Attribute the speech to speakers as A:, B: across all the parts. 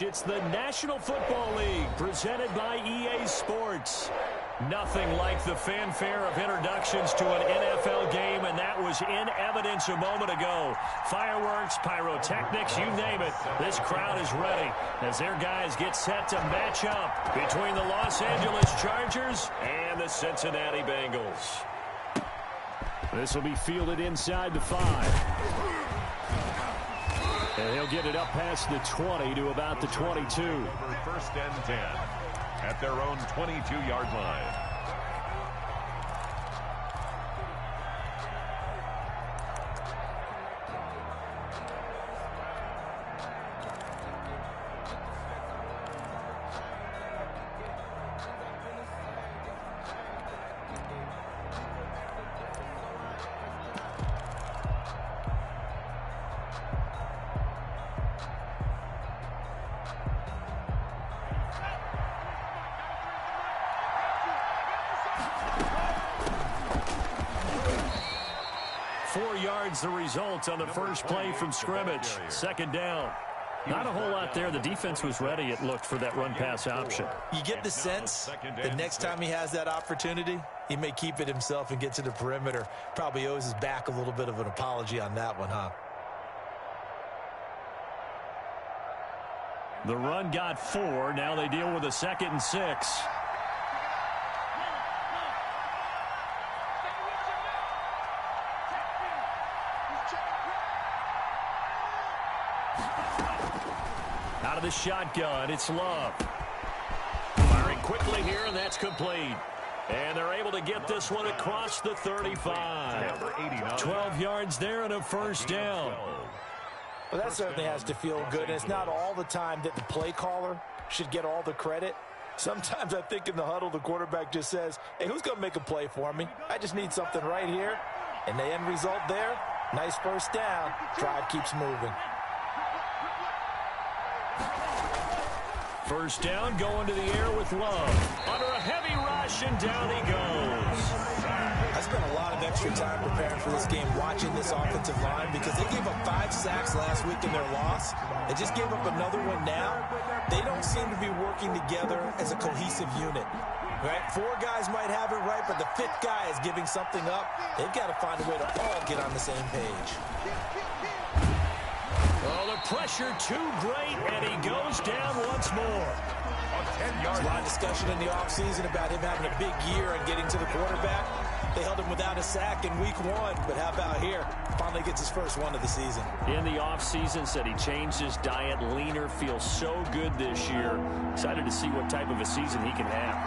A: finished. It's the National Football League presented by EA Sports. Nothing like the fanfare of introductions to an NFL game, and that was in evidence a moment ago. Fireworks, pyrotechnics, you name it. This crowd is ready as their guys get set to match up between the Los Angeles Chargers and the Cincinnati Bengals. This will be fielded inside the 5. And he'll get it up past the 20 to about the 22.
B: First and 10 at their own 22-yard line.
A: The result on the first play from scrimmage. Second down. Not a whole lot there. The defense was ready, it looked, for that run-pass option.
C: You get the sense that next time he has that opportunity, he may keep it himself and get to the perimeter. Probably owes his back a little bit of an apology on that one, huh?
A: The run got 4. Now they deal with a 2nd and 6. Out of the shotgun, it's Love. Firing quickly here, and that's complete. And they're able to get this one across the 35. 12 yards there and a first down.
C: Well, that certainly has to feel good. And it's not all the time that the play caller should get all the credit. Sometimes I think in the huddle, the quarterback just says, hey, who's going to make a play for me? I just need something right here. And the end result there, nice first down. Drive keeps moving.
A: First down, going to the air with Love. Under a heavy rush, and down he goes.
C: I spent a lot of extra time preparing for this game, watching this offensive line, because they gave up 5 sacks last week in their loss. They just gave up another one now. They don't seem to be working together as a cohesive unit. Right? 4 guys might have it right, but the 5th guy is giving something up. They've got to find a way to all get on the same page.
A: Oh, the pressure too great, and he goes down once more.
C: There's a lot of discussion in the offseason about him having a big year and getting to the quarterback. They held him without a sack in week 1, but how about here? Finally gets his first one of the season.
A: In the offseason, said he changed his diet, leaner, feels so good this year. Excited to see what type of a season he can have.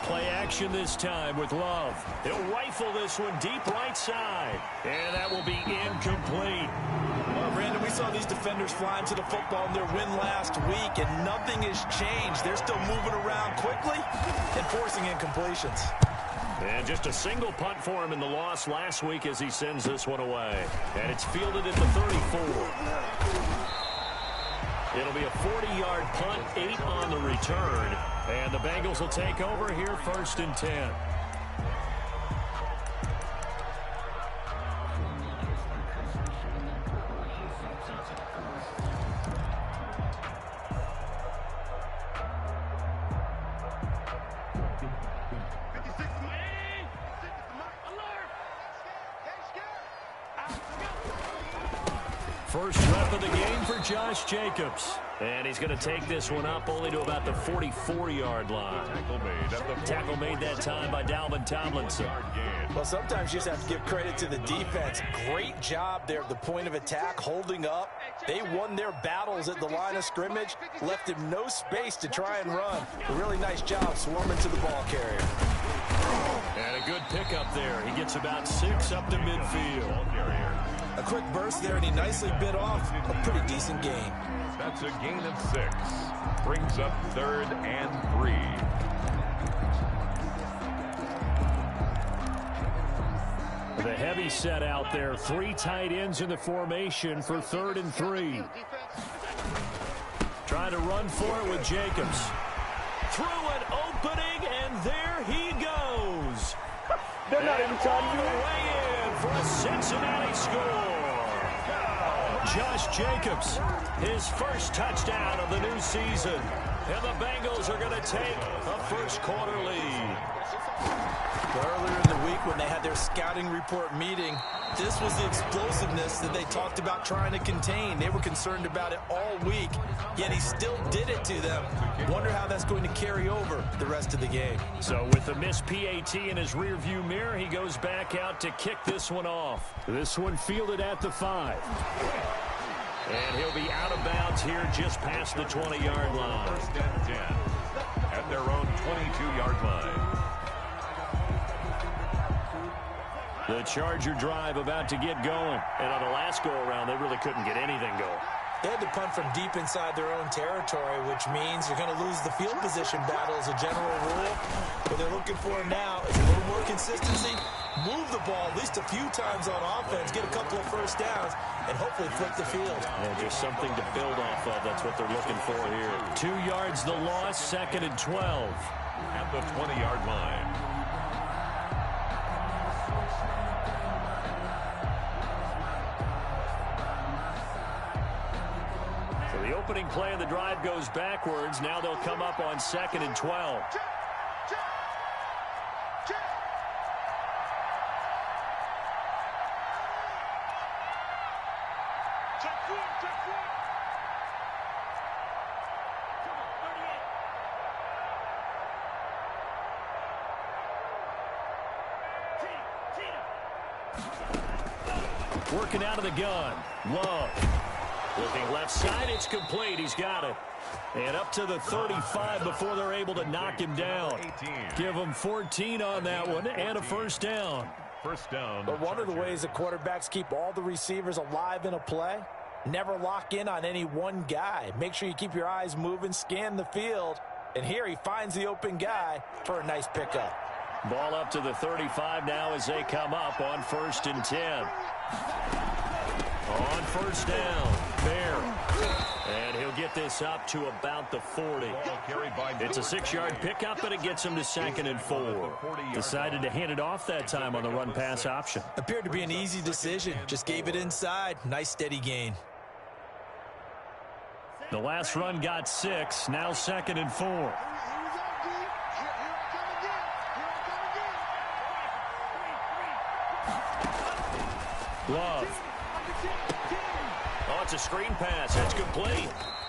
A: Play action this time with Love. He'll rifle this one deep right side. And that will be incomplete.
C: Well, Brandon, we saw these defenders flying to the football in their win last week, and nothing has changed. They're still moving around quickly and forcing incompletions.
A: And just a single punt for him in the loss last week as he sends this one away. And it's fielded at the 34. It'll be a 40-yard punt, 8 on the return. And the Bengals will take over here, 1st and 10. First rep of the game for Josh Jacobs. And he's going to take this one up only to about the 44-yard line. Tackle made that time by Dalvin Tomlinson.
C: Well, sometimes you just have to give credit to the defense. Great job there at the point of attack, holding up. They won their battles at the line of scrimmage, left him no space to try and run. A really nice job swarming to the ball carrier.
A: And a good pickup there. He gets about 6 up to midfield.
C: A quick burst there, and he nicely bit off a pretty decent gain.
B: That's a gain of 6. Brings up 3rd and 3.
A: The heavy set out there. 3 tight ends in the formation for 3rd and 3. Trying to run for it with Jacobs. Through an opening, and there he goes.
D: They're not even trying to do it.
A: Way in for a Cincinnati score. Josh Jacobs, his first touchdown of the new season. And the Bengals are going to take a first-quarter lead.
C: Earlier in the week when they had their scouting report meeting, this was the explosiveness that they talked about trying to contain. They were concerned about it all week, yet he still did it to them. Wonder how that's going to carry over the rest of the game.
A: So with the missed PAT in his rearview mirror, he goes back out to kick this one off. This one fielded at the 5. And he'll be out of bounds here just past the 20-yard line.
B: First and 10 at their own 22-yard line.
A: The Charger drive about to get going. And on the last go-around, they really couldn't get anything going.
C: They had to punt from deep inside their own territory, which means you're going to lose the field position battle as a general rule. What they're looking for now is a little more consistency. Move the ball at least a few times on offense, get a couple of first downs, and hopefully flip the field.
A: Yeah, just something to build off of. That's what they're looking for here. 2 yards the loss, 2nd and 12.
B: At the 20-yard line.
A: So the opening play of the drive goes backwards. Now they'll come up on 2nd and 12. Working out of the gun. Love. Looking left side. It's complete. He's got it. And up to the 35 before they're able to knock him down.
B: 18.
A: Give him 14 on that one and a first down.
B: First down.
C: But one of the ways that quarterbacks keep all the receivers alive in a play, never lock in on any one guy. Make sure you keep your eyes moving, scan the field. And here he finds the open guy for a nice pickup.
A: Ball up to the 35 now as they come up on 1st and 10. On first down, Bear. And he'll get this up to about the 40. It's a 6-yard pickup, but it gets him to 2nd and 4. Decided to hand it off that time on the run-pass option.
C: Appeared to be an easy decision. Just gave it inside. Nice steady gain.
A: The last run got 6. Now 2nd and 4. Love. Oh, it's a screen pass. It's complete.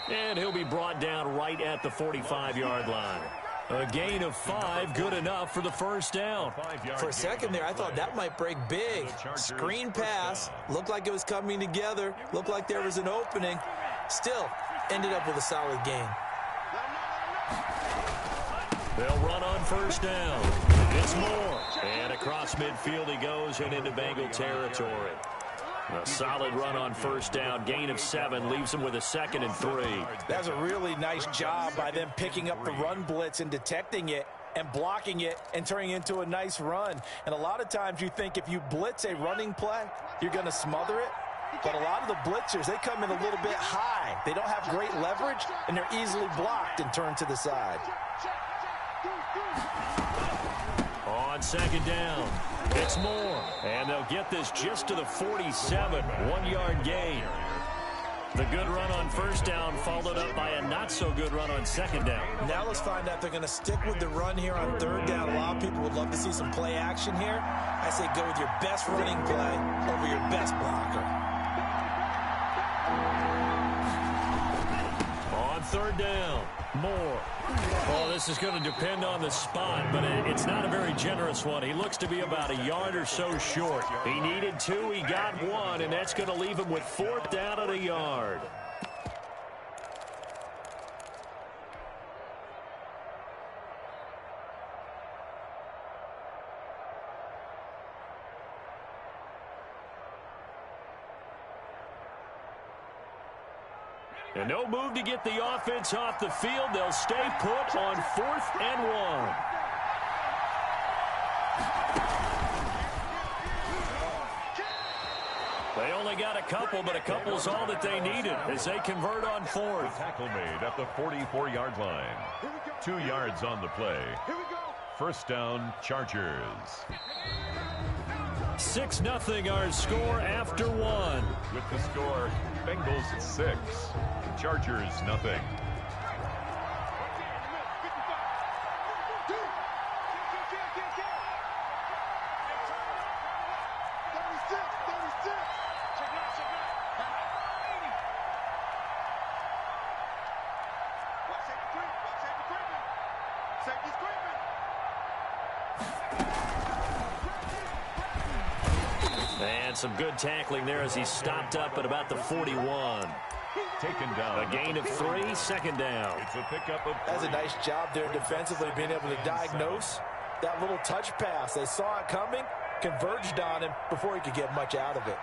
A: And he'll be brought down right at the 45-yard line. A gain of 5, good enough for the first down.
C: For a second there, I thought that might break big. Screen pass. Looked like it was coming together. Looked like there was an opening. Still, ended up with a solid gain.
A: They'll run on first down. It's Moore. And across midfield he goes and into Bengal territory. A solid run on first down. Gain of 7 leaves him with a 2nd and 3.
C: That's a really nice job by them picking up the run blitz and detecting it and blocking it and turning it into a nice run. And a lot of times you think if you blitz a running play, you're going to smother it. But a lot of the blitzers, they come in a little bit high. They don't have great leverage, and they're easily blocked and turned to the side.
A: On 2nd down, it's Moore. And they'll get this just to the 47, 1-yard gain. The good run on first down followed up by a not-so-good run on 2nd down.
C: Now let's find out if they're going to stick with the run here on 3rd down. A lot of people would love to see some play action here. I say go with your best running play over your best blocker.
A: On 3rd down, Moore. Oh, this is going to depend on the spot, but it's not a very generous one. He looks to be about a yard or so short. He needed 2, he got 1, and that's going to leave him with 4th down at a yard. And no move to get the offense off the field. They'll stay put on 4th and 1. They only got a couple, but a couple's all that they needed as they convert on 4th.
B: Tackle made at the 44-yard line. 2 yards on the play. First down, Chargers.
A: 6-0 our score after one.
B: With the score, Bengals 6, Chargers 0.
A: And some good tackling there as he stopped up at about the 41.
B: Taken down.
A: A gain of 3, second down.
B: It's a pickup of 3.
C: That's a nice job there defensively, being able to diagnose that little touch pass. They saw it coming, converged on him before he could get much out of it.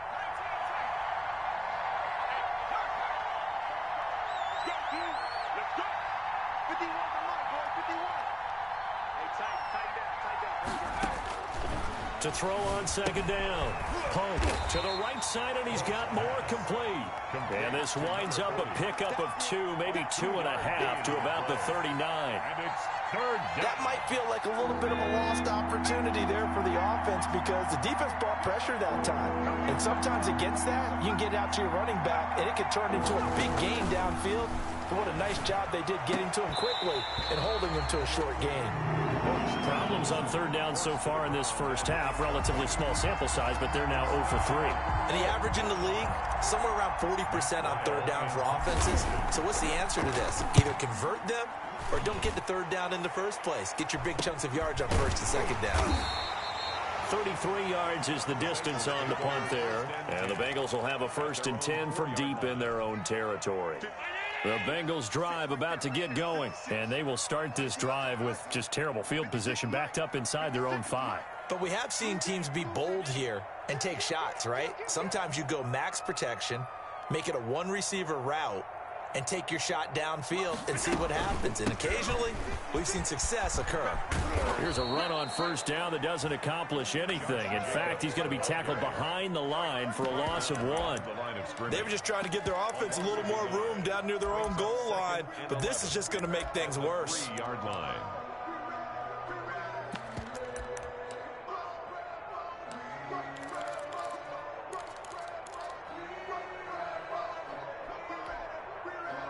A: To throw on second down. Pope to the right side, and he's got more complete. And this winds up a pickup of 2, maybe 2.5 to about the 39.
B: And it's third down.
C: That might feel like a little bit of a lost opportunity there for the offense because the defense brought pressure that time. And sometimes against that, you can get out to your running back, and it can turn into a big gain downfield. But what a nice job they did getting to him quickly and holding him to a short gain.
A: Problems on third down so far in this first half. Relatively small sample size, but they're now 0 for 3.
C: And the average in the league, somewhere around 40% on third down for offenses. So what's the answer to this? Either convert them or don't get the third down in the first place. Get your big chunks of yards on first and second down.
A: 33 yards is the distance on the punt there. And the Bengals will have a 1st and 10 from deep in their own territory. The Bengals drive about to get going, and they will start this drive with just terrible field position backed up inside their own 5.
C: But we have seen teams be bold here and take shots, right? Sometimes you go max protection, make it a one-receiver route, and take your shot downfield and see what happens. And occasionally, we've seen success occur.
A: Here's a run on first down that doesn't accomplish anything. In fact, he's going to be tackled behind the line for a loss of 1.
C: They were just trying to give their offense a little more room down near their own goal line, but this is just going to make things worse.
B: 3-yard line.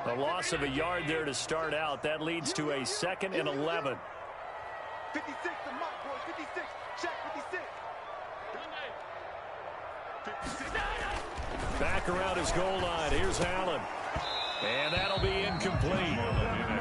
A: A loss of a yard there to start out. That leads to a 2nd and 11.
D: 56, the mark, boys. 56. Check 56.
A: Back around his goal line. Here's Allen. And that'll be incomplete.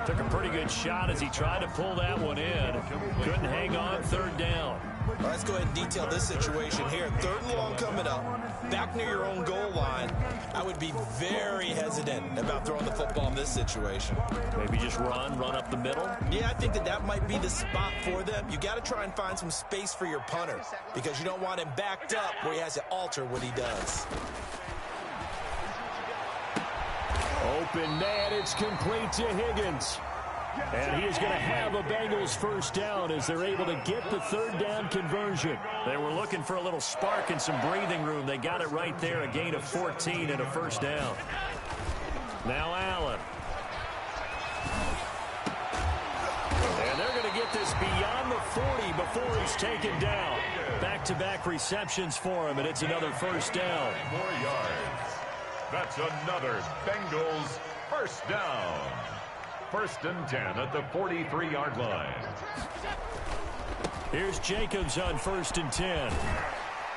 A: Took a pretty good shot as he tried to pull that one in. Couldn't hang on third down.
C: Well, let's go ahead and detail this situation here. 3rd and long coming up. Back near your own goal line. I would be very hesitant about throwing the football in this situation.
A: Maybe just run up the middle.
C: Yeah, I think that might be the spot for them. You got to try and find some space for your punter because you don't want him backed up where he has to alter what he does.
A: Open net, it's complete to Higgins. And he is going to have a Bengals 1st down as they're able to get the 3rd down conversion. They were looking for a little spark and some breathing room. They got it right there, a gain of 14 and a 1st down. Now Allen. And they're going to get this beyond the 40 before he's taken down. Back-to-back receptions for him, and it's another 1st down.
B: 4 yards. That's another Bengals 1st down. 1st and 10 at the 43-yard line.
A: Here's Jacobs on 1st and 10.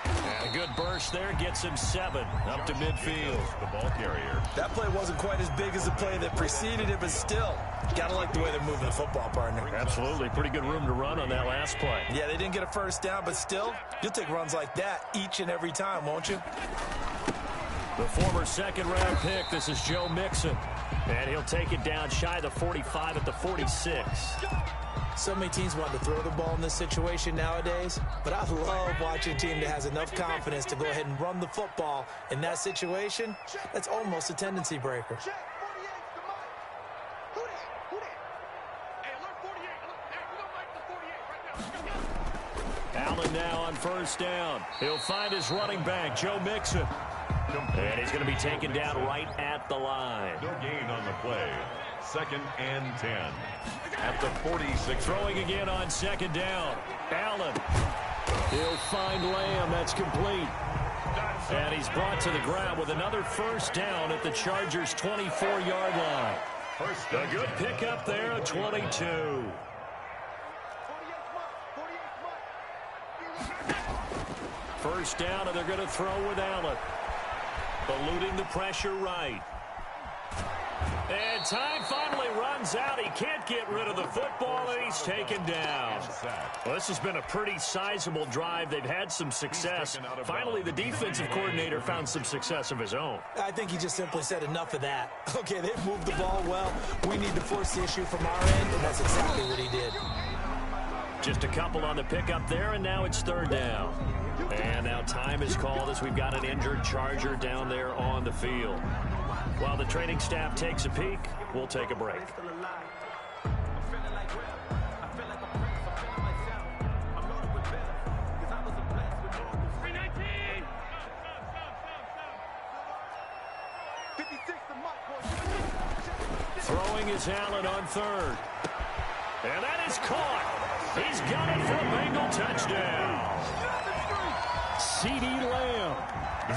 A: And a good burst there gets him 7 up to midfield.
B: The ball carrier.
C: That play wasn't quite as big as the play that preceded it, but still, got to like the way they're moving the football, partner.
A: Absolutely. Pretty good room to run on that last play.
C: Yeah, they didn't get a 1st down, but still, you'll take runs like that each and every time, won't you?
A: The former 2nd-round pick, this is Joe Mixon. And he'll take it down shy of the 45 at the 46.
C: So many teams want to throw the ball in this situation nowadays, but I love watching a team that has enough confidence to go ahead and run the football. In that situation, that's almost a tendency breaker.
A: Allen now on 1st down. He'll find his running back, Joe Mixon. And he's going to be taken down right at the line.
B: No gain on the play. 2nd and 10 at the 46.
A: Throwing again on 2nd down. Allen. He'll find Lamb. That's complete. And he's brought to the ground with another first down at the Chargers' 24-yard line. A good pickup there at 22. First down, and they're going to throw with Allen. Eluding the pressure right. And time finally runs out. He can't get rid of the football, and he's taken down. Well, this has been a pretty sizable drive. They've had some success. Finally, the defensive coordinator found some success of his own.
C: I think he just simply said enough of that. Okay, they've moved the ball well. We need to force the issue from our end, and that's exactly what he did.
A: Just a couple on the pickup there, and now it's third down. And now time is called as we've got an injured Charger down there on the field. While the training staff takes a peek, we'll take a break. Throwing is Allen on third. And that is caught. He's got it for a Bengal touchdown. CeeDee Lamb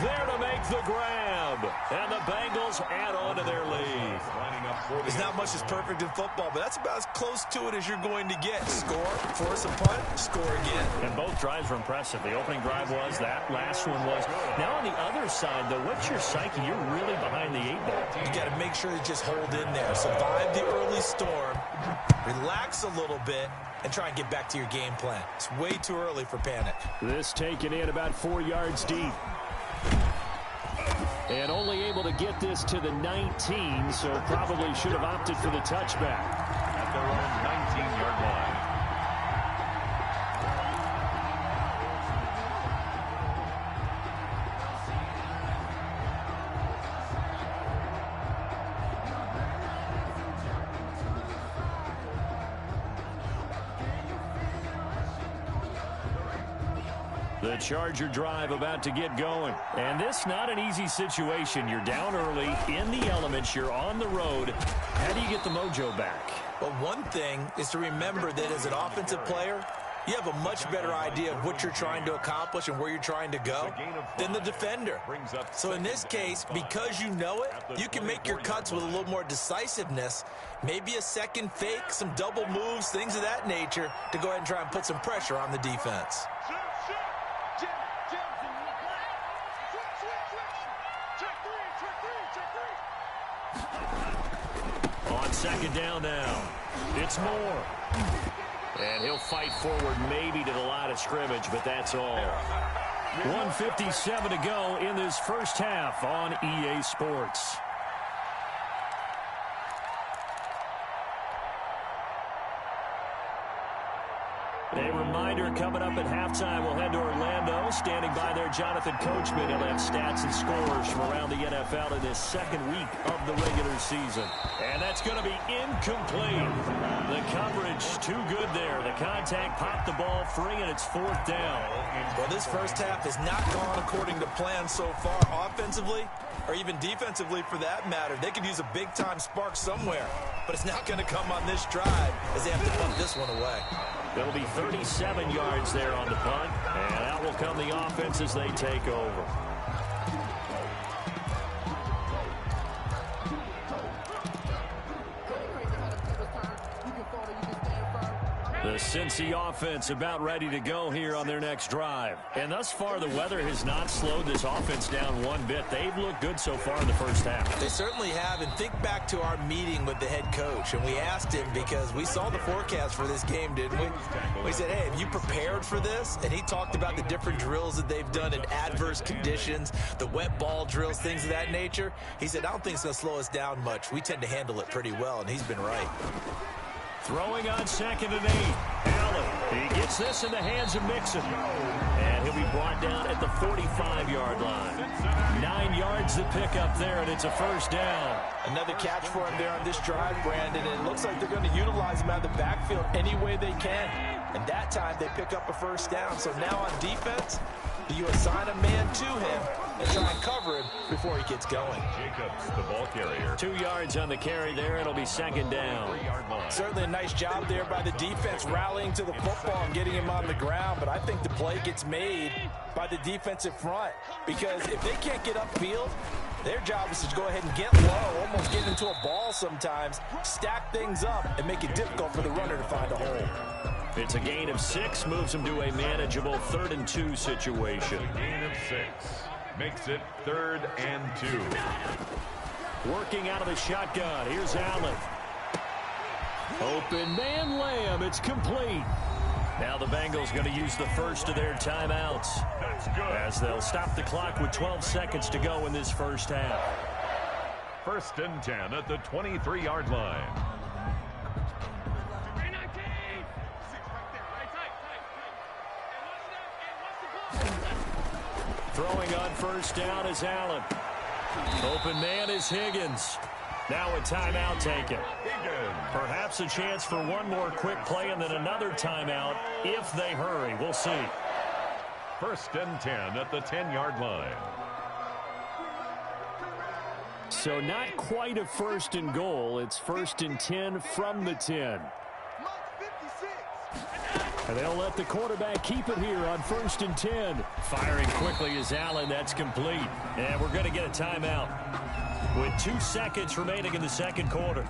A: there to make the grab. And the Bengals add on to their lead.
C: There's not much that's perfect in football, but that's about as close to it as you're going to get. Score, force a punt, score again.
A: And both drives were impressive. The opening drive was, that last one was. Now on the other side, though, what's your psyche? You're really behind the 8-ball.
C: You got to make sure you just hold in there. Survive the early storm, relax a little bit, and try and get back to your game plan. It's way too early for panic.
A: This taken in about 4 yards deep. And only able to get this to the 19, so probably should have opted for the touchback.
B: At their own 19-yard line.
A: The Charger drive about to get going. And this not an easy situation. You're down early, in the elements, you're on the road. How do you get the mojo back?
C: Well, one thing is to remember that as an offensive player, you have a much better idea of what you're trying to accomplish and where you're trying to go than the defender. So in this case, because you know it, you can make your cuts with a little more decisiveness, maybe a second fake, some double moves, things of that nature, to go ahead and try and put some pressure on the defense.
A: On second down now, it's Moore. And he'll fight forward maybe to the line of scrimmage, but that's all. 1:57 to go in this first half on EA Sports. A reminder, coming up at halftime, we'll head to Orlando. Standing by there, Jonathan Coachman. He'll have stats and scores from around the NFL in this second week of the regular season. And that's going to be incomplete. The coverage too good there. The contact popped the ball free, and it's fourth down.
C: Well, this first half has not gone according to plan so far offensively, or even defensively for that matter. They could use a big-time spark somewhere, but it's not going to come on this drive as they have to punt this one away.
A: It'll be 37 yards there on the punt, and out will come the offense as they take over. The Cincy offense about ready to go here on their next drive. And thus far, the weather has not slowed this offense down one bit. They've looked good so far in the first half.
C: They certainly have. And think back to our meeting with the head coach. And we asked him, because we saw the forecast for this game, didn't we? We said, hey, have you prepared for this? And he talked about the different drills that they've done in adverse conditions, the wet ball drills, things of that nature. He said, I don't think it's going to slow us down much. We tend to handle it pretty well, and he's been right.
A: Throwing on 2nd and 8. Allen, he gets this in the hands of Mixon. And he'll be brought down at the 45-yard line. 9 yards to pick up there, and it's a first down.
C: Another catch for him there on this drive, Brandon, and it looks like they're going to utilize him out of the backfield any way they can. And that time they pick up a first down. So now on defense, You assign a man to him and try and cover him before he gets going.
B: Jacobs, the ball carrier.
A: 2 yards on the carry there. It'll be second down.
B: 3-yard line.
C: Certainly a nice job there by the defense rallying to the football and getting him on the ground, but I think the play gets made by the defensive front because if they can't get upfield, their job is to go ahead and get low, almost get into a ball sometimes, stack things up, and make it difficult for the runner to find a hole.
A: It's a gain of 6, moves them to a manageable 3rd and 2 situation.
B: A gain of 6 makes it 3rd and 2.
A: Working out of the shotgun. Here's Allen. Open man Lamb. It's complete. Now the Bengals going to use the first of their timeouts.
B: That's good.
A: As they'll stop the clock with 12 seconds to go in this first half.
B: 1st and 10 at the 23-yard line.
A: Throwing on first down is Allen. Open man is Higgins. Now a timeout taken. Perhaps a chance for one more quick play and then another timeout if they hurry. We'll see.
B: 1st and 10 at the 10-yard line.
A: So not quite a 1st and goal. It's 1st and 10 from the 10. And they'll let the quarterback keep it here on 1st and 10. Firing quickly is Allen. That's complete. And we're going to get a timeout with 2 seconds remaining in the second quarter.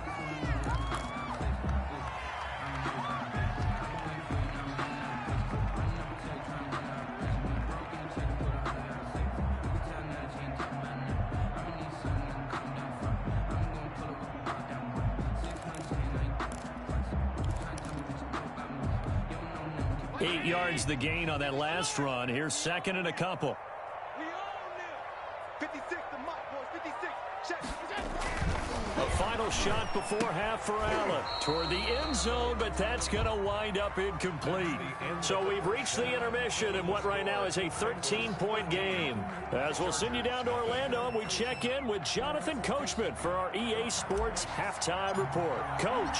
A: Eight yards the gain on that last run. Here's 2nd and a couple.
D: We own them. 56 the mark, boys. 56. Check.
A: A final shot before half for Allen toward the end zone, but that's going to wind up incomplete. So we've reached the intermission in what right now is a 13-point game. As we'll send you down to Orlando, we check in with Jonathan Coachman for our EA Sports halftime report. Coach,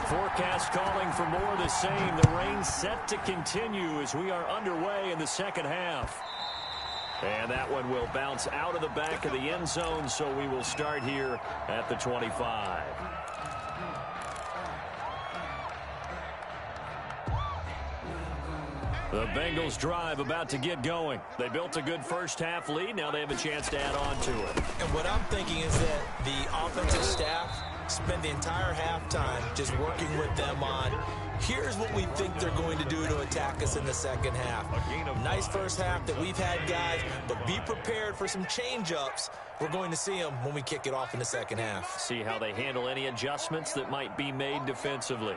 A: forecast calling for more of the same. The rain set to continue as we are underway in the second half. And that one will bounce out of the back of the end zone, so we will start here at the 25. The Bengals drive about to get going. They built a good first half lead. Now they have a chance to add on to it.
C: And what I'm thinking is that the offensive staff spend the entire halftime just working with them on here's what we think they're going to do to attack us in the second half. Nice first half that we've had, guys, but be prepared for some change-ups. We're going to see them when we kick it off in the second half.
A: See how they handle any adjustments that might be made defensively.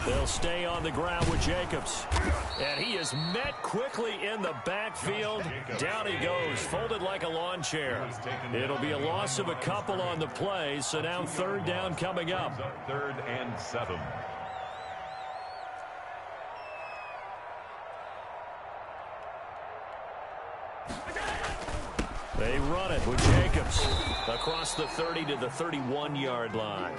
A: They'll stay on the ground with Jacobs. And he is met quickly in the backfield. Down he goes, folded like a lawn chair. It'll be a loss of a couple on the play, so now 3rd down coming up.
B: 3rd and 7.
A: They run it with Jacobs across the 30 to the 31-yard line.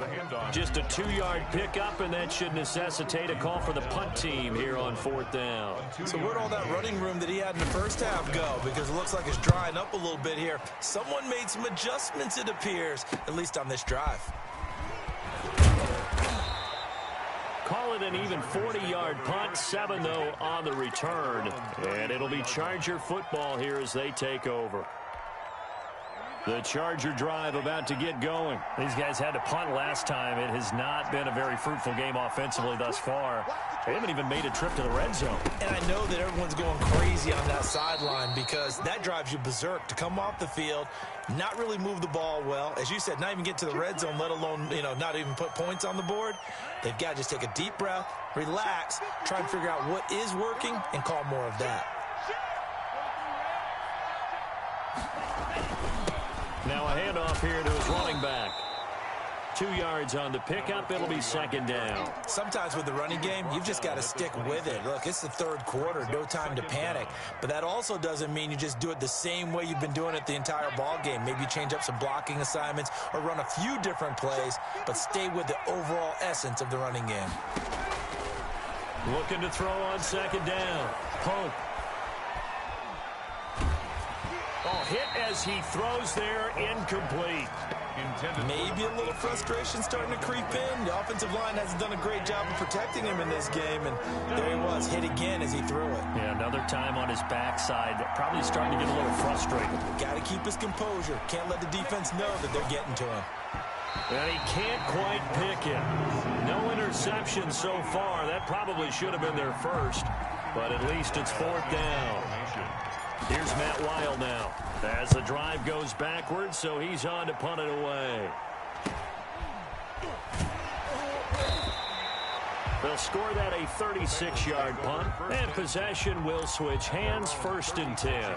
A: Just a 2-yard pickup, and that should necessitate a call for the punt team here on 4th down.
C: So where'd all that running room that he had in the first half go? Because it looks like it's drying up a little bit here. Someone made some adjustments, it appears, at least on this drive.
A: Call it an even 40-yard punt, 7 though on the return. And it'll be Charger football here as they take over. The Charger drive about to get going. These guys had to punt last time. It has not been a very fruitful game offensively thus far. They haven't even made a trip to the red zone.
C: And I know that everyone's going crazy on that sideline because that drives you berserk to come off the field, not really move the ball well. As you said, not even get to the red zone, let alone, not even put points on the board. They've got to just take a deep breath, relax, try and figure out what is working, and call more of that.
A: Now a handoff here to his running back. 2 yards on the pickup. It'll be 2nd down.
C: Sometimes with the running game, you've just got to stick with it. Look, it's the 3rd quarter. No time to panic. But that also doesn't mean you just do it the same way you've been doing it the entire ball game. Maybe change up some blocking assignments or run a few different plays, but stay with the overall essence of the running game.
A: Looking to throw on second down. Pope. Oh, hit as he throws there, incomplete.
C: Maybe a little frustration starting to creep in. The offensive line hasn't done a great job of protecting him in this game, and there he was, hit again as he threw it.
A: Yeah, another time on his backside, probably starting to get a little frustrated.
C: Got to keep his composure. Can't let the defense know that they're getting to him.
A: And he can't quite pick it. No interception so far. That probably should have been their first, but at least it's fourth down. Here's Matt Weil now as the drive goes backwards, so he's on to punt it away. They'll score that a 36-yard punt, and possession will switch hands, first and 10.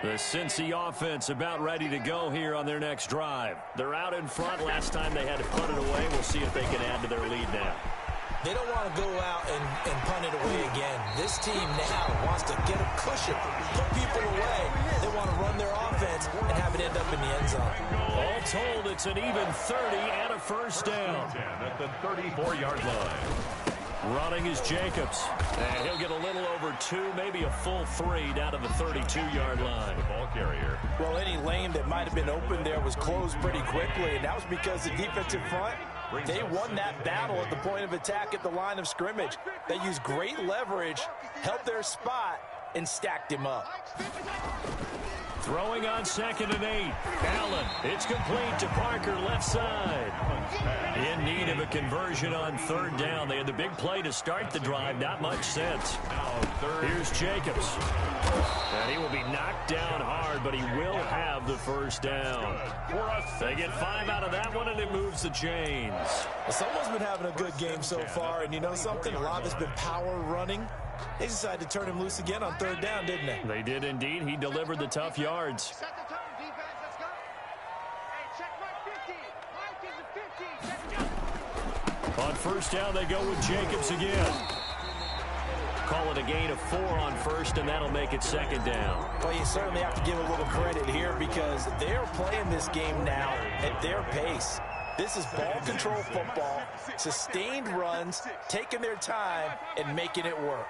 A: The Cincy offense about ready to go here on their next drive. They're out in front. Last time they had to punt it away. We'll see if they can add to their lead now.
C: They don't want to go out and punt it away again. This team now wants to get a cushion, put people away. They want to run their offense and have it end up in the end zone.
A: All told, it's an even 30 and a first down.
B: At the 34-yard line.
A: Running is Jacobs. And he'll get a little over 2, maybe a full 3 down to the 32-yard line.
B: The ball carrier.
C: Well, any lane that might have been open there was closed pretty quickly, and that was because the defensive front, they won that battle at the point of attack at the line of scrimmage. They used great leverage, held their spot, and stacked him up.
A: Throwing on second and 8. Allen, it's complete to Parker, left side. In need of a conversion on third down. They had the big play to start the drive. Not much sense. Here's Jacobs. And he will be knocked down hard, but he will have the first down. They get 5 out of that one, and it moves the chains.
C: Well, someone's been having a good game so far, and you know something? A lot of it's been power running. They decided to turn him loose again on third down, didn't they?
A: They did indeed. He delivered the tough yards.
D: Set the tone, defense. Let's go. Hey, check my 50. Mike is a 50. Check it out.
A: On first down, they go with Jacobs again. Call it a gain of 4 on first, and that'll make it second down.
C: Well, you certainly have to give a little credit here because they're playing this game now at their pace. This is ball control football, sustained runs, taking their time, and making it work.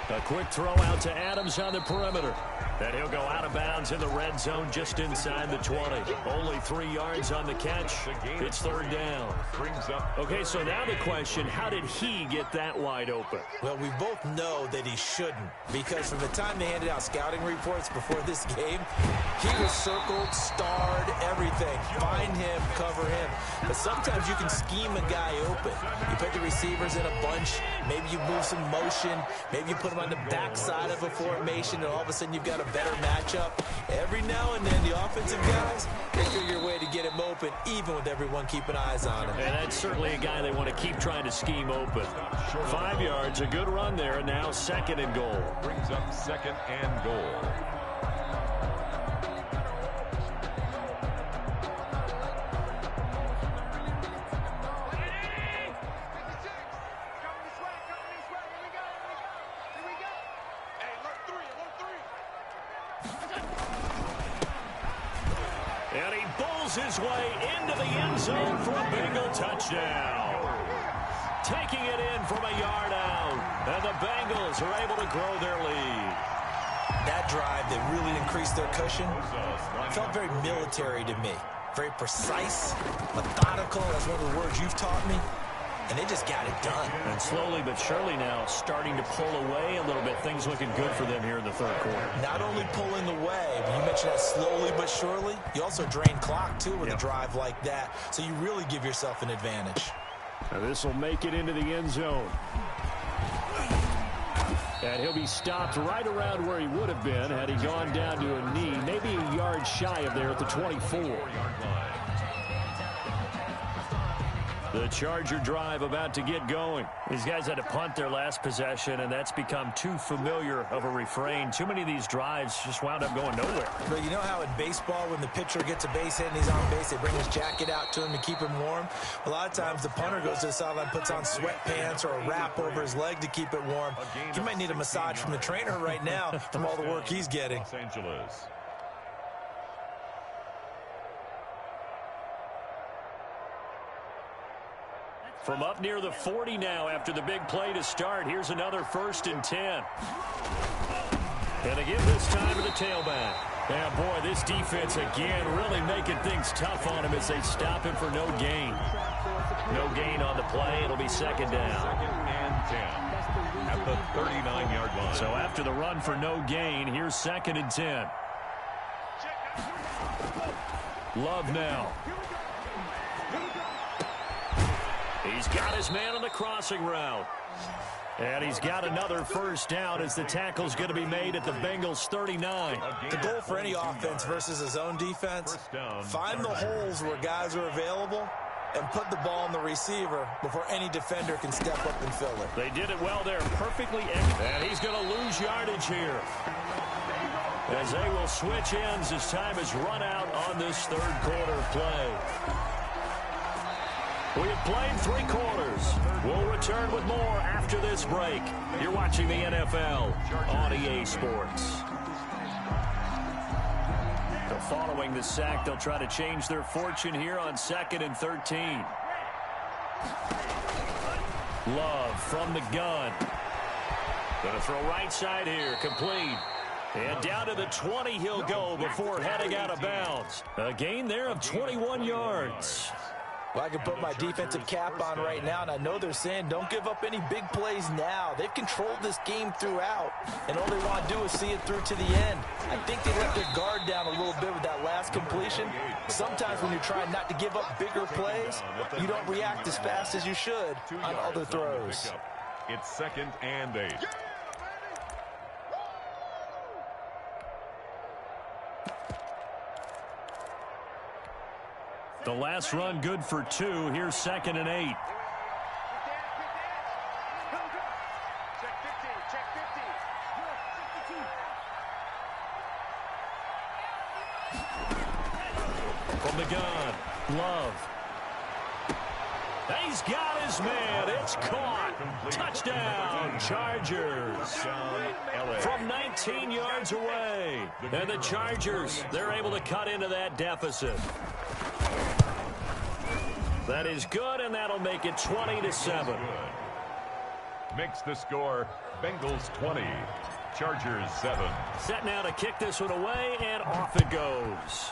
A: A quick throw out to Adams on the perimeter. And he'll go out of bounds in the red zone just inside the 20. Only 3 yards on the catch. It's third down. Okay, so now the question, how did he get that wide open?
C: Well, we both know that he shouldn't because from the time they handed out scouting reports before this game, he was circled, starred, everything. Find him, cover him. But sometimes you can scheme a guy open. You put the receivers in a bunch. Maybe you move some motion. Maybe you put him on the backside of a formation, and all of a sudden you've got a better matchup. Every now and then, the offensive guys, they figure a way to get him open, even with everyone keeping eyes on him.
A: And that's certainly a guy they want to keep trying to scheme open. 5 yards, a good run there, and now second and goal.
B: Brings up second and goal.
A: And he bowls his way into the end zone for a Bengal touchdown. Taking it in from a yard out. And the Bengals are able to grow their lead.
C: That drive that really increased their cushion felt very military to me. Very precise, methodical. That's one of the words you've taught me. And they just got it done.
A: And slowly but surely now starting to pull away a little bit. Things looking good for them here in the third quarter.
C: Not only pulling away, but you mentioned that slowly but surely. You also drain clock, too, with a drive like that. So you really give yourself an advantage.
A: Now this will make it into the end zone. And he'll be stopped right around where he would have been had he gone down to a knee. Maybe a yard shy of there at the 24. The Charger drive about to get going. These guys had to punt their last possession, and that's become too familiar of a refrain. Too many of these drives just wound up going nowhere.
C: But you know how in baseball, when the pitcher gets a base hit and he's on base, they bring his jacket out to him to keep him warm? A lot of times the punter goes to the sideline, puts on sweatpants or a wrap over his leg to keep it warm. He might need a massage from the trainer right now from all the work he's getting.
B: Los Angeles.
A: From up near the 40 now after the big play to start. Here's another 1st and 10. And again this time to the tailback. Yeah, boy, this defense again really making things tough on him as they stop him for no gain. No gain on the play. It'll be 2nd down.
B: 2nd and 10 at the 39-yard line.
A: So after the run for no gain, here's 2nd and 10. Love now. He's got his man on the crossing route. And he's got another 1st down as the tackle's going to be made at the Bengals 39.
C: The goal for any offense versus a zone defense, find the holes where guys are available and put the ball on the receiver before any defender can step up and fill it.
A: They did it well there, perfectly. And he's going to lose yardage here, as they will switch ends as time is run out on this 3rd quarter play. We have played 3 quarters. We'll return with more after this break. You're watching the NFL on EA Sports. So following the sack, they'll try to change their fortune here on 2nd and 13. Love from the gun. Going to throw right side here, complete. And down to the 20 he'll go before heading out of bounds. A gain there of 21 yards.
C: Well, I can put my defensive cap on right now, and I know they're saying don't give up any big plays now. They've controlled this game throughout, and all they want to do is see it through to the end. I think they let their guard down a little bit with that last completion. Sometimes when you're trying not to give up bigger plays, you don't react as fast as you should on other throws.
B: It's 2nd and 8.
A: The last run good for 2. Here's 2nd and 8. From the gun, Love. He's got his man. It's caught. Touchdown, Chargers. From 19 yards away. And the Chargers, they're able to cut into that deficit. That is good, and that'll make it 20-7.
B: Makes the score Bengals 20, Chargers 7.
A: Set now to kick this one away, and off it goes.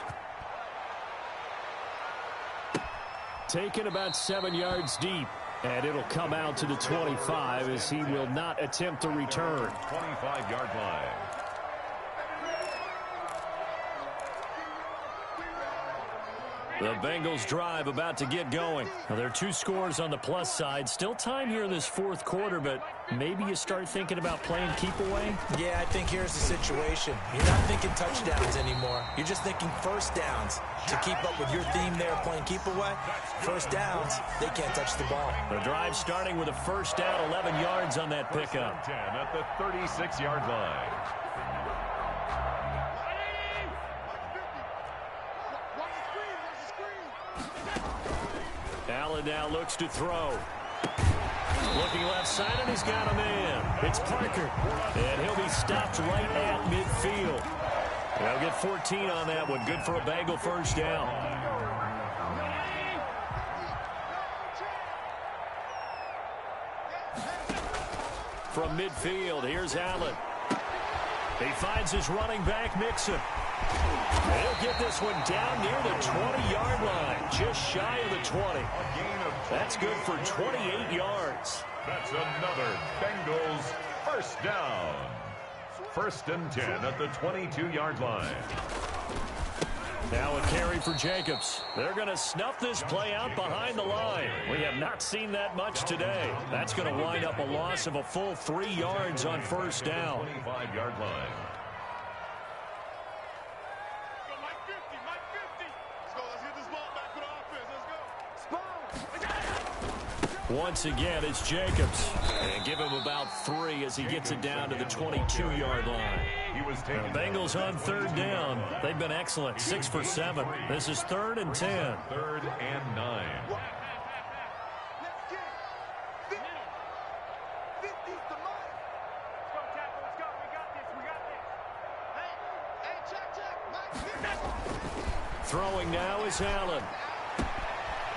A: Taken about 7 yards deep, and it'll come out to the 25 as he will not attempt to return.
B: 25-yard line.
A: The Bengals drive about to get going. Now, there are 2 scores on the plus side. Still time here in this 4th quarter, but maybe you start thinking about playing keep away?
C: Yeah, I think here's the situation. You're not thinking touchdowns anymore. You're just thinking 1st downs. To keep up with your theme there, playing keep away, 1st downs, they can't touch the ball.
A: The drive starting with a 1st down, 11 yards on that pickup.
B: 10 at the 36-yard line.
A: Allen now looks to throw. Looking left side, and he's got a man. It's Parker. And he'll be stopped right at midfield. They'll get 14 on that one. Good for a Bengal 1st down. From midfield, here's Allen. He finds his running back, Mixon. He'll get this one down near the 20-yard line, just shy of the 20. That's good for 28 yards.
B: That's another Bengals 1st down. 1st and 10 at the 22-yard line.
A: Now a carry for Jacobs. They're going to snuff this play out behind the line. We have not seen that much today. That's going to wind up a loss of a full 3 yards on 1st down.
B: 25-yard line.
A: Once again, it's Jacobs. And give him about 3 as he gets it down to the 22-yard line. The Bengals on 3rd down. They've been excellent. 6 for 7. This is 3rd and 10.
B: 3rd and 9.
A: Throwing now is Allen.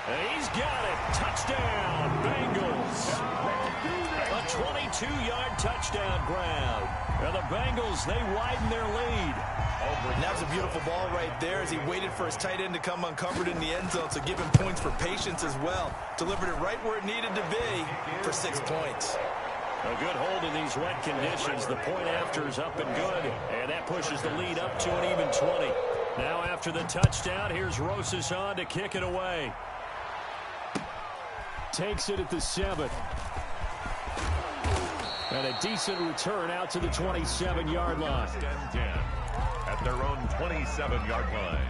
A: And he's got it. Touchdown, Bengals. A 22-yard touchdown grab. And the Bengals, they widen their lead.
C: And that was a beautiful ball right there as he waited for his tight end to come uncovered in the end zone, so give him points for patience as well. Delivered it right where it needed to be for 6 points.
A: A good hold in these wet conditions. The point after is up and good, and that pushes the lead up to an even 20. Now after the touchdown, here's Rosas on to kick it away. Takes it at the 7. And a decent return out to the 27-yard line.
B: 10 at their own 27-yard line.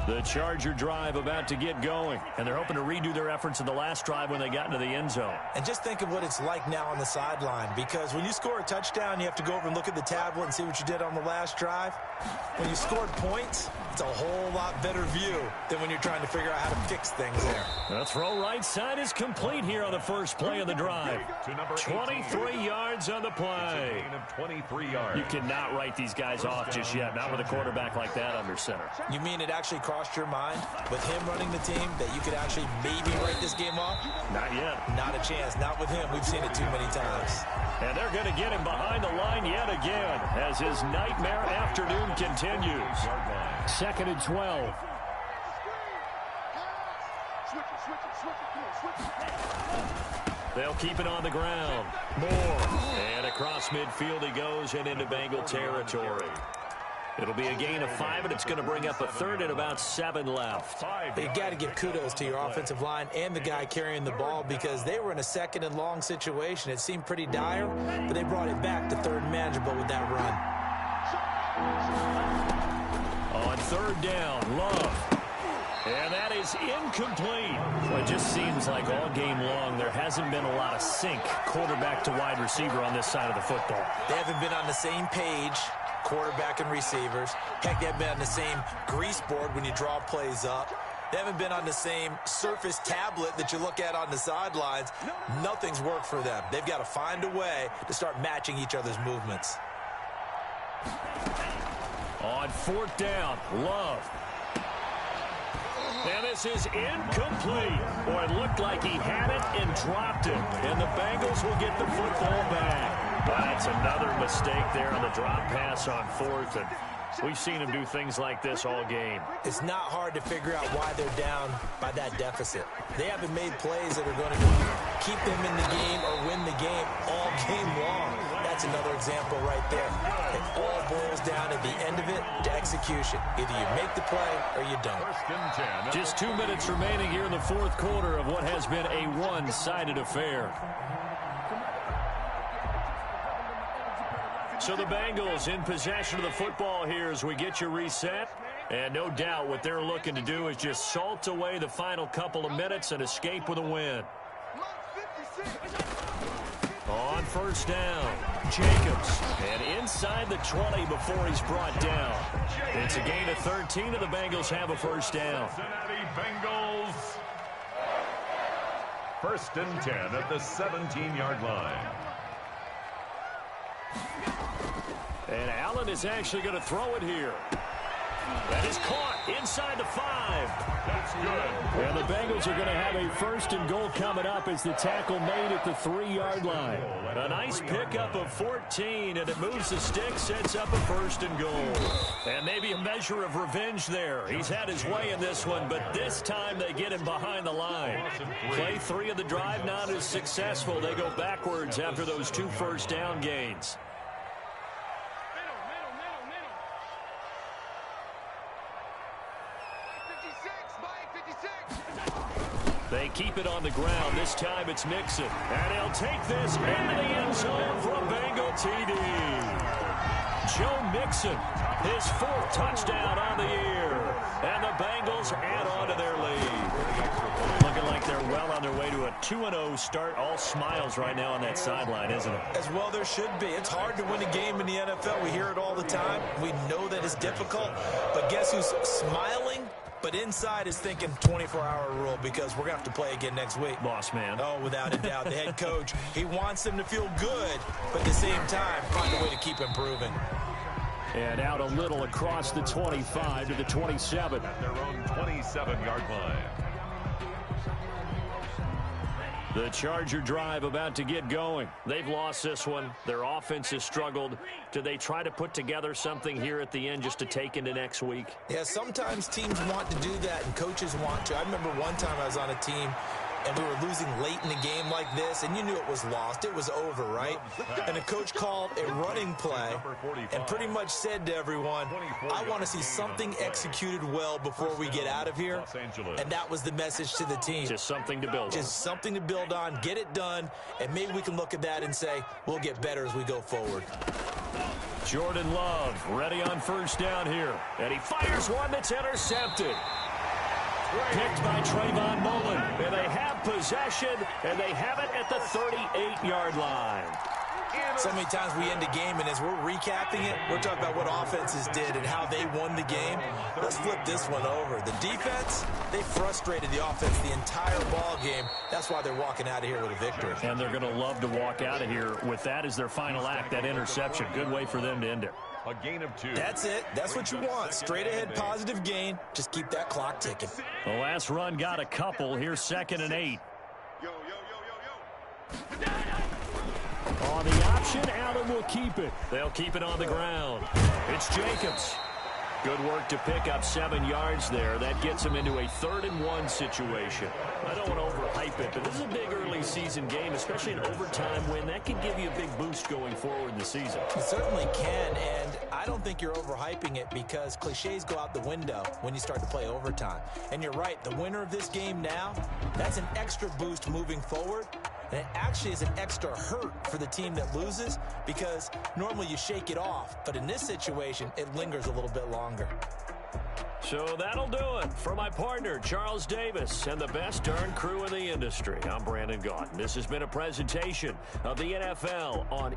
A: The Charger drive about to get going, and they're hoping to redo their efforts in the last drive when they got into the end zone.
C: And just think of what it's like now on the sideline, because when you score a touchdown, you have to go over and look at the tablet and see what you did on the last drive. When you scored points, it's a whole lot better view than when you're trying to figure out how to fix things there.
A: The throw right side is complete here on the first play of the drive. 23 yards on the play.
B: Gain of 23 yards.
A: You cannot write these guys off just yet, not with a quarterback like that under center.
C: You mean it actually crossed your mind with him running the team that you could actually maybe write this game off?
A: Not yet.
C: Not a chance. Not with him. We've seen it too many times.
A: And they're going to get him behind the line yet again as his nightmare afternoon continues. 2nd and 12. They'll keep it on the ground. Moore. And across midfield he goes and into Bengal territory. It'll be a gain of 5, and it's going to bring up a 3rd and about 7 left.
C: You got to give kudos to your offensive line and the guy carrying the ball, because they were in a 2nd and long situation. It seemed pretty dire, but they brought it back to 3rd and manageable with that run.
A: On 3rd down, Love. And that is incomplete. Well, it just seems like all game long there hasn't been a lot of sync quarterback to wide receiver on this side of the football.
C: They haven't been on the same page, quarterback and receivers. Heck, they haven't been on the same grease board when you draw plays up. They haven't been on the same surface tablet that you look at on the sidelines. Nothing's worked for them. They've got to find a way to start matching each other's movements.
A: On 4th down, Love. And this is incomplete. Boy, it looked like he had it and dropped it. And the Bengals will get the football back. That's another mistake there on the drop pass on 4th. And we've seen him do things like this all game.
C: It's not hard to figure out why they're down by that deficit. They haven't made plays that are going to keep them in the game or win the game all game long. That's another example right there. It all boils down at the end of it to execution. Either you make the play or you don't.
A: Just 2 minutes remaining here in the 4th quarter of what has been a one-sided affair. So the Bengals in possession of the football here as we get you reset. And no doubt what they're looking to do is just salt away the final couple of minutes and escape with a win. On 1st down, Jacobs. And inside the 20 before he's brought down. It's a gain of 13, and the Bengals have a 1st down.
B: Cincinnati Bengals. 1st and 10 at the 17-yard line.
A: And Allen is actually going to throw it here. That is caught inside the 5.
B: That's good.
A: And the Bengals are going to have a 1st and goal coming up as the tackle made at the 3-yard line. A nice pickup of 14, and it moves the stick, sets up a 1st and goal. And maybe a measure of revenge there. He's had his way in this one, but this time they get him behind the line. Play 3 of the drive not as successful. They go backwards after those 2 1st down gains. They keep it on the ground. This time it's Mixon. And he'll take this into the end zone for a Bengal TD. Joe Mixon, his 4th touchdown on the year. And the Bengals add on to their lead. Looking like they're well on their way to a 2-0 start. All smiles right now on that sideline, isn't it?
C: As well there should be. It's hard to win a game in the NFL. We hear it all the time. We know that it's difficult. But guess who's smiling? But inside is thinking 24-hour rule because we're going to have to play again next week.
A: Boss man.
C: Oh, without a doubt. The head coach, he wants them to feel good, but at the same time, find a way to keep improving.
A: And out a little across the 25 to the 27.
B: At their own 27-yard line.
A: The Charger drive about to get going. They've lost this one. Their offense has struggled. Do they try to put together something here at the end just to take into next week?
C: Yeah, sometimes teams want to do that and coaches want to. I remember one time I was on a team and we were losing late in the game like this, and you knew it was lost. It was over, right? And the coach called a running play and pretty much said to everyone, I want to see something executed well before we get out of here. And that was the message to the team.
A: Just something to build on.
C: Just something to build on, get it done, and maybe we can look at that and say, we'll get better as we go forward.
A: Jordan Love ready on 1st down here. And he fires one that's intercepted. Picked by Trayvon Mullen. And they have possession, and they have it at the 38-yard line.
C: So many times we end a game, and as we're recapping it, we're talking about what offenses did and how they won the game. Let's flip this one over. The defense, they frustrated the offense the entire ball game. That's why they're walking out of here with a victory.
A: And they're going to love to walk out of here with that as their final act, that interception. Good way for them to end it.
B: A gain of 2.
C: That's it. That's what you want. Straight ahead positive gain. Just keep that clock ticking.
A: The last run got a couple. Here's 2nd and 8. On the option, Allen will keep it. They'll keep it on the ground. It's Jacobs. Good work to pick up 7 yards there. That gets him into a 3rd and 1 situation. I don't want to overhype it, but this is a big early season game, especially an overtime win. That could give you a big boost going forward in the season.
C: It certainly can, and I don't think you're overhyping it because cliches go out the window when you start to play overtime. And you're right, the winner of this game now, that's an extra boost moving forward. And it actually is an extra hurt for the team that loses because normally you shake it off. But in this situation, it lingers a little bit longer.
A: So that'll do it for my partner, Charles Davis, and the best darn crew in the industry. I'm Brandon Gaudin. This has been a presentation of the NFL on